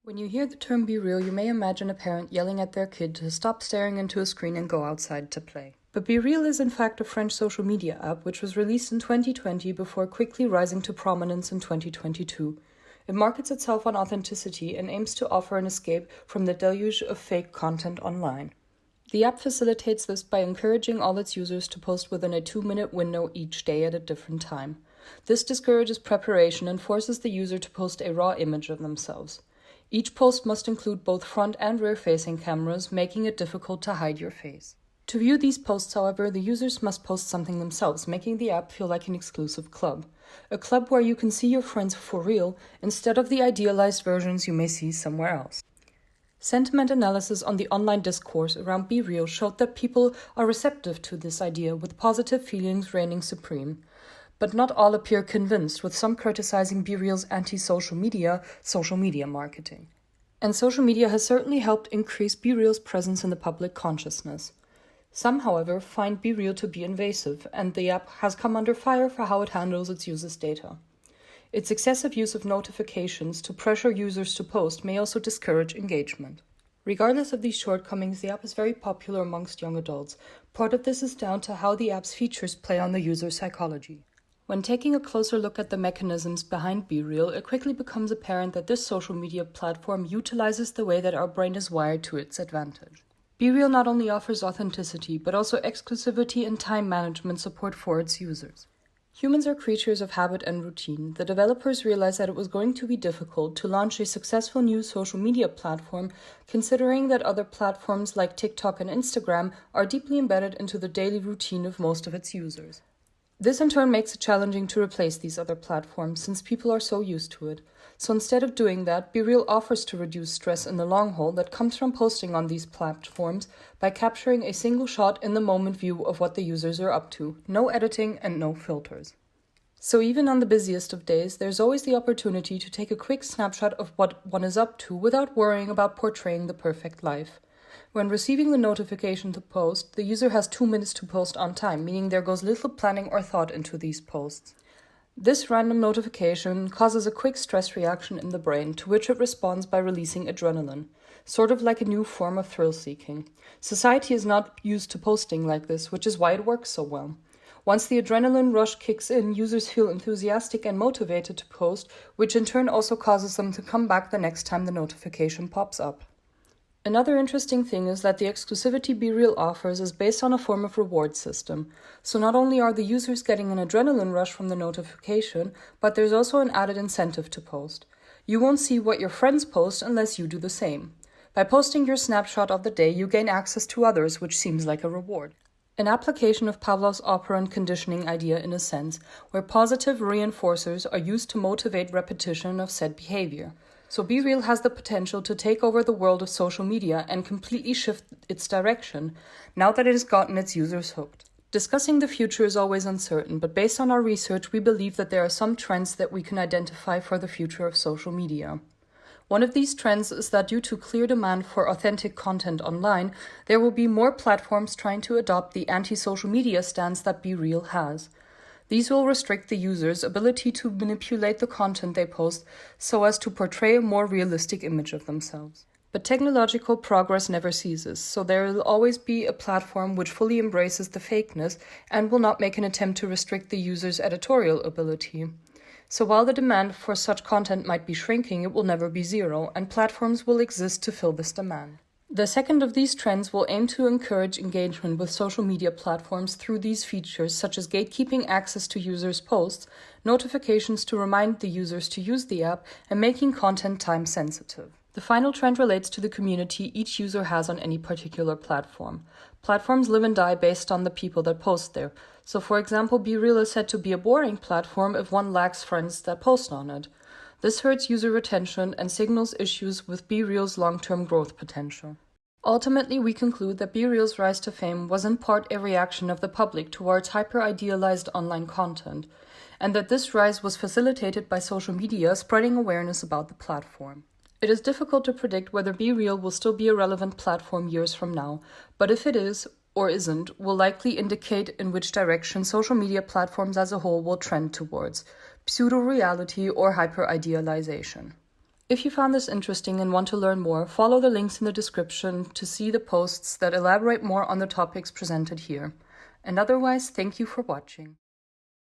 When you hear the term BeReal, you may imagine a parent yelling at their kid to stop staring into a screen and go outside to play. But BeReal is in fact a French social media app which was released in 2020 before quickly rising to prominence in 2022. It markets itself on authenticity and aims to offer an escape from the deluge of fake content online. The app facilitates this by encouraging all its users to post within a 2-minute window each day at a different time. This discourages preparation and forces the user to post a raw image of themselves. Each post must include both front and rear-facing cameras, making it difficult to hide your face. To view these posts, however, the users must post something themselves, making the app feel like an exclusive club. A club where you can see your friends for real, instead of the idealized versions you may see somewhere else. Sentiment analysis on the online discourse around BeReal showed that people are receptive to this idea, with positive feelings reigning supreme. But not all appear convinced, with some criticizing BeReal's anti-social media marketing. And social media has certainly helped increase BeReal's presence in the public consciousness. Some, however, find BeReal to be invasive, and the app has come under fire for how it handles its users' data. Its excessive use of notifications to pressure users to post may also discourage engagement. Regardless of these shortcomings, the app is very popular amongst young adults. Part of this is down to how the app's features play on the user's psychology. When taking a closer look at the mechanisms behind BeReal, it quickly becomes apparent that this social media platform utilizes the way that our brain is wired to its advantage. BeReal not only offers authenticity, but also exclusivity and time management support for its users. Humans are creatures of habit and routine. The developers realized that it was going to be difficult to launch a successful new social media platform, considering that other platforms like TikTok and Instagram are deeply embedded into the daily routine of most of its users. This in turn makes it challenging to replace these other platforms, since people are so used to it. So instead of doing that, BeReal offers to reduce stress in the long haul that comes from posting on these platforms by capturing a single shot in the moment view of what the users are up to, no editing and no filters. So even on the busiest of days, there's always the opportunity to take a quick snapshot of what one is up to without worrying about portraying the perfect life. When receiving the notification to post, the user has 2 minutes to post on time, meaning there goes little planning or thought into these posts. This random notification causes a quick stress reaction in the brain, to which it responds by releasing adrenaline, sort of like a new form of thrill-seeking. Society is not used to posting like this, which is why it works so well. Once the adrenaline rush kicks in, users feel enthusiastic and motivated to post, which in turn also causes them to come back the next time the notification pops up. Another interesting thing is that the exclusivity BeReal offers is based on a form of reward system. So not only are the users getting an adrenaline rush from the notification, but there's also an added incentive to post. You won't see what your friends post unless you do the same. By posting your snapshot of the day, you gain access to others, which seems like a reward. An application of Pavlov's operant conditioning idea in a sense, where positive reinforcers are used to motivate repetition of said behavior. So BeReal has the potential to take over the world of social media and completely shift its direction, now that it has gotten its users hooked. Discussing the future is always uncertain, but based on our research, we believe that there are some trends that we can identify for the future of social media. One of these trends is that due to clear demand for authentic content online, there will be more platforms trying to adopt the anti-social media stance that BeReal has. These will restrict the user's ability to manipulate the content they post so as to portray a more realistic image of themselves. But technological progress never ceases, so there will always be a platform which fully embraces the fakeness and will not make an attempt to restrict the user's editorial ability. So while the demand for such content might be shrinking, it will never be zero, and platforms will exist to fill this demand. The second of these trends will aim to encourage engagement with social media platforms through these features, such as gatekeeping access to users' posts, notifications to remind the users to use the app, and making content time-sensitive. The final trend relates to the community each user has on any particular platform. Platforms live and die based on the people that post there. So for example, BeReal is said to be a boring platform if one lacks friends that post on it. This hurts user retention and signals issues with BeReal's long-term growth potential. Ultimately, we conclude that BeReal's rise to fame was in part a reaction of the public towards hyper-idealized online content, and that this rise was facilitated by social media spreading awareness about the platform. It is difficult to predict whether BeReal will still be a relevant platform years from now, but if it is, or isn't, will likely indicate in which direction social media platforms as a whole will trend towards, pseudo-reality or hyper-idealization. If you found this interesting and want to learn more, follow the links in the description to see the posts that elaborate more on the topics presented here. And otherwise, thank you for watching.